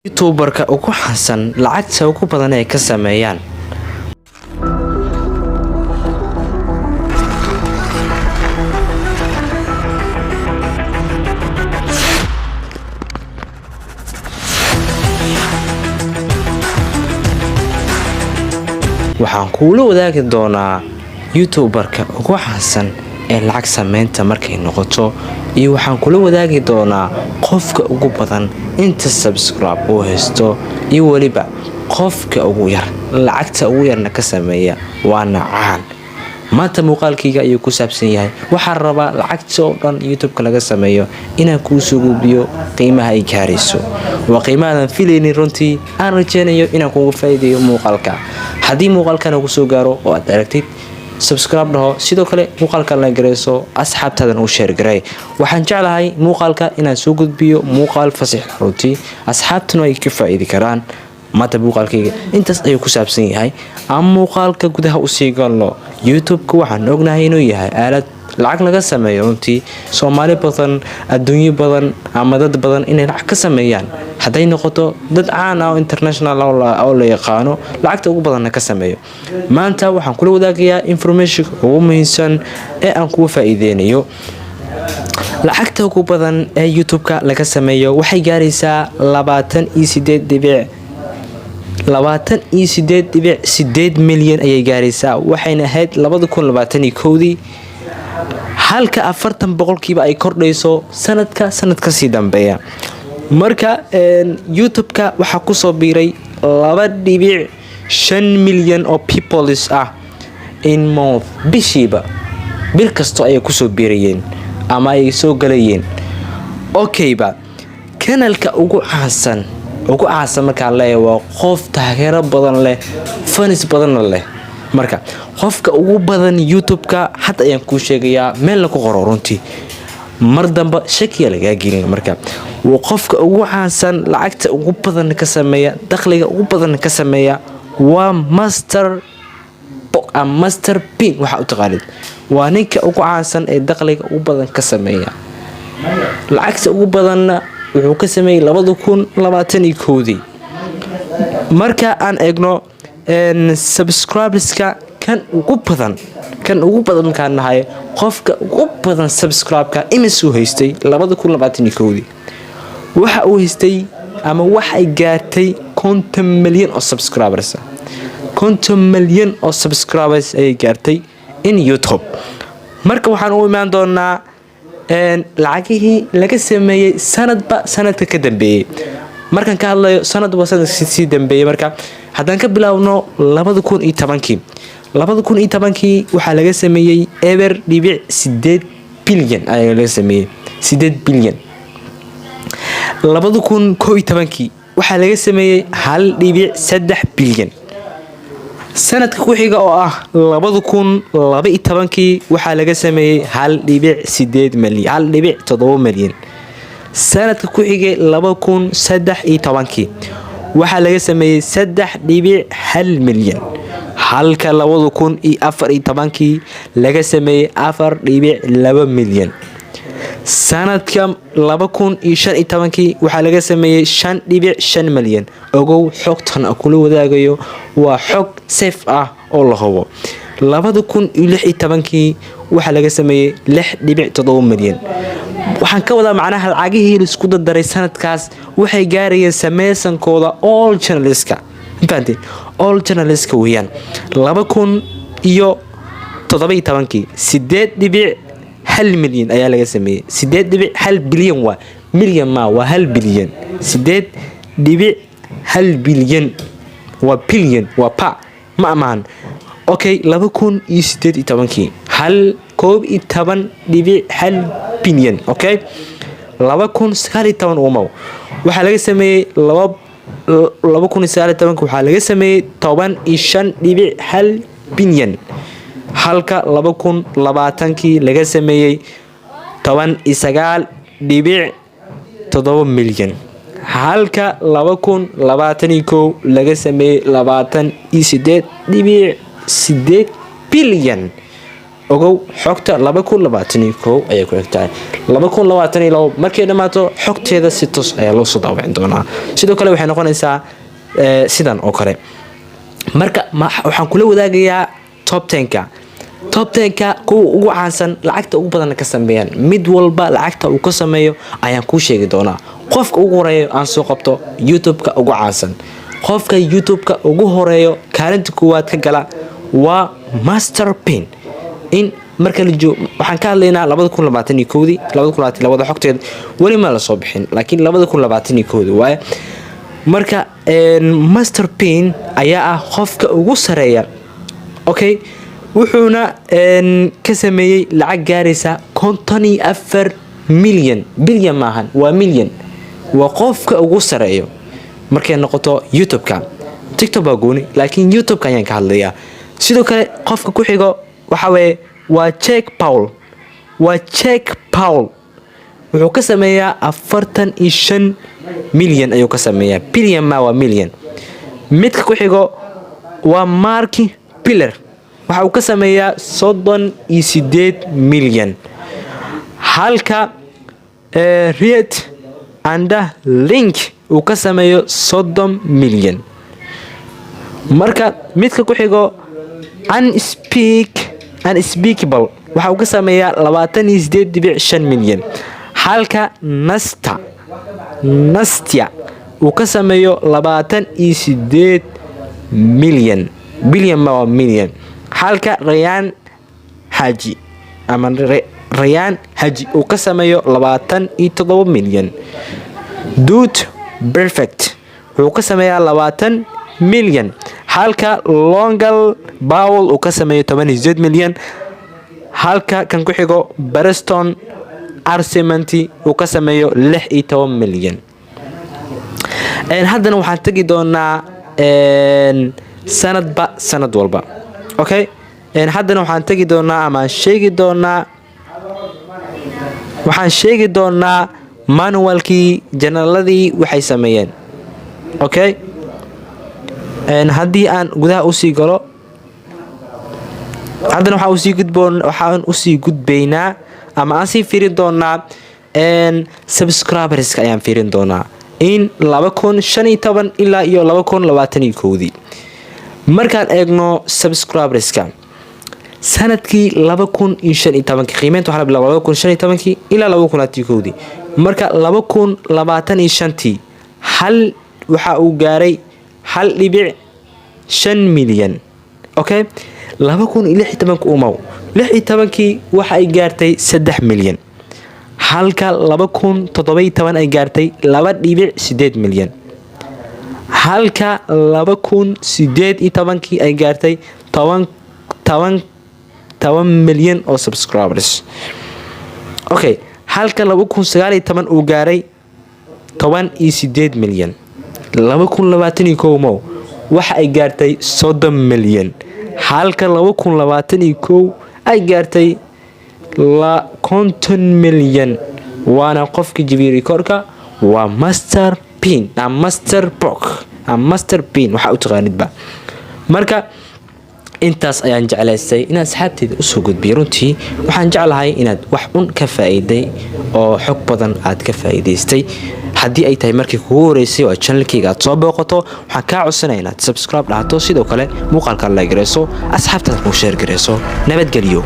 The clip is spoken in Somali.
youtuberka ugu xasan lacagta ugu badan ay ka sameeyaan. Waxaan kuula wadaagi doonaa youtuberka ugu xasan ee lacag sameynta markay noqoto iyo waxaan kula wadaagi doonaa qofka ugu badan inta subscribe uu haysto iyo waliba qofka ugu yar lacagta ugu yarna ka sameeya waana caan. maanta muuqaalkayga ayuu ku saabsan yahay. waxaan rabaa lacagta oo dhan youtube-ka laga sameeyo inaan kuu soo gudbiyo qiimaha ay gaarayso. waa qiimahan filaynin runtii aan rajeynayo inaan kugu faa'iideeyo muuqaalka. haddii muuqaalkan ugu soo gaaro oo aad aragtid subscribe dhaho, sidoo kale muuqaalka la gareyso asxaabtadan u share garay. waxaan jeclahay muuqaalka inaan soo gudbiyo muuqaal fasax runtii asxaabtuna ay ka faa'iidi karaan. maanta muuqaalkayga intaas ayuu ku saabsan yahay. aan muuqaalka gudaha u sii galno. youtube-ka waxaan ognahay inuu yahay aalad lacag laga sameeyo runtii Soomaali badan, adduunyo badan ama dad badan inay lacag ka sameeyaan. hadday noqoto dad caan ah oo international oo la yaqaano lacagta ugu badan ka sameeyo. maanta waxaan kula wadaagayaa information ugu muhiimsan ee aan kugu faa'iideynayo. lacagta ugu badan ee youtube-ka laga sameeyo waxay gaaraysaa 28.8 milyan ayay gaaraysaa. waxayna ahayd 2021 halka 40% ay kordhayso sanadka sii dambeeya. marka youtube-ka waxaa ku soo biiray 2.5 milyan oo people ah in month bishiiba. bil kasto ay ku soo biirayeen ama ay soo galayeen. okayba kanalka ugu caansan marka leeyahay waa qof taageero badan leh, fans badan leh. marka qofka ugu badan youtube-ka hadda ayaan kuu sheegayaa meel ku qoro runtii mar damba shakiya laga gelin. marka waa qofka ugu caansan lacagta ugu badan ka sameeya, dakhliga ugu badan ka sameeya waa Master P. waxa u taqaanid waa ninka ugu caansan ee dakhliga ugu badan ka sameeya. lacagta ugu badanna wuxuu ka sameeyay 2021. marka aan eegno subscribers-ka kan ugu badan markaan nahay qofka ugu badan subscribe-ka imisuu haystay 2021. waxa uu haystay ama waxay gaartay 50 milyan oo subscribers. 50 milyan oo subscribers ayay gaartay in YouTube. marka waxaan u imaan doonaa lacagihii laga sameeyay sanadka ka dambeeyay. markaan ka hadlayo sanadba sanadka sii dambeeyay. marka haddaan ka bilaawno 2010 waxaa laga sameeyay 8 bilyan ayaa laga sameeyay 8 bilyan. 2011 waxaa laga sameeyay 1.3 bilyan. sanadka ku xiga oo ah 2012 waxaa laga sameeyay 1.7 milyan. sanadka ku xigay 2013 waxaa laga sameeyay 3.1 milyan. halka 2014 laga sameeyay 4.2 milyan. sanadka 2015 waxaa laga sameeyay 5.5 milyan. ogow xogtan kula wadaagayo waa xog safe ah oo la hubo. 2016 waxaa laga sameeyay 6.7 milyan. waxaan ka wadaa macnaha lacagihii la isku dardaray sanadkaas waxay gaarayeen sameysankooda all channelska. infaanteen all channelska weeyaan. 2017 8.1 milyan ayaa laga sameeyay. 8.1 bilyan waa milyan waa 1 bilyan. 8.1 bilyan waa bilyan waa pa ma amaan. okay 2018 11.1 bilyan. okay 2019 waxaa laga sameeyay 2019 waxaa laga sameeyay 15.1 bilyan. halka 2020 laga sameeyay 19.7 milyan. halka 2021 laga sameeyay 28.8 bilyan. ogow xogta 2021 ayay ku egtahay 2022 markay dhamaato xogteeda si toos ayaa loo soo daabacin doonaa sidoo kale waxay noqonaysaa sidan oo kale marka waxaan kula wadaagayaa top 10ka kuwa ugu caansan lacagta ugu badan ka sameeyaan mid walba lacagta uu ka sameeyo ayaan ku sheegi doonaa qofka ugu horeeyo aan soo qabto YouTube-ka ugu caansan qofka YouTube-ka ugu horeeyo kaalinta koowaad ka gala waa Master Pin in marka la joogo waxaan ka hadlaynaa 2021 2022 xogteeda wali ma la soo bixin laakiin 2021 waaye marka Master Pin ayaa ah qofka ugu sareeya okay wuxuuna ka sameeyay lacag gaaraysa 54 milyan bilyan maahan waa milyan waa qofka ugu sareeyo markay noqoto YouTube-ka TikTok baa gooni laakiin YouTube-ka ayaan ka hadlayaa sidoo kale qofka ku xigo waxa weeye waa Jake Paul wuxuu ka sameeyaa 45 milyan ayuu ka sameeyaa bilyan ma waa milyan midka ku xigo waa Mark Pillar waxa uu ka sameeyaa 38 milyan halka Riot and Link uu ka sameeyo 30 milyan marka midka ku xigo Unspeakable waxa uu ka sameeyaa 28.5 milyan halka Nastia uu ka sameeyo 28 milyan bilyan ma milyan halka Rayaan Haji uu ka sameeyo 27 milyan Dude Perfect wuxuu ka sameeyaa 20 milyan halka Longal Paul uu ka sameeyo 18 milyan halka kan ku xigo Preston Arcement uu ka sameeyo 16 milyan haddana waxaan tagi doonaa sanad walba okay haddana waxaan tagi doonaa ama waxaan sheegi doonaa manualkii janaaladii waxay sameeyeen okay haddii aan gudaha u sii galo haddana waxaan usii gudbaynaa ama aan sii fiirin doonaa subscriberska ayaan fiirin doonaa in 2015 ilaa iyo 2021 markaan eegno subscriberska sanadkii 2015 qiimeynta waxa la bilaabay 2015 ilaa 2021 marka 2025 hal waxa uu gaaray 1.5 milyan okay 2016 umaw 16 waxa ay gaartay 3 milyan halka 2017 ay gaartay 2.8 milyan halka 2018 ay gaartay 10 milyan oo subscribers okay halka 2019 uu gaaray 18 milyan 2021 waxa ay gaartay 30 milyan halka 2021 ay gaartay 50 milyan waana qofka jibiyay rekoorka waa Master Pin Master Pin waxa uu taqaanidba marka intaas ayaan jeclaystay inaad asxaabteeda u soo gudbiyo runtii waxaan jeclahay inaad wax ka faa'iiday oo xog badan aad ka faa'iidaystay haddii ay tahay markii kugu horeysay oo channelkayga aad soo booqato waxaan kaa codsanayaa inaad subscribe dhahdo sidoo kale muuqaalka like gareyso asxaabtaada ku share gareyso nabadgelyo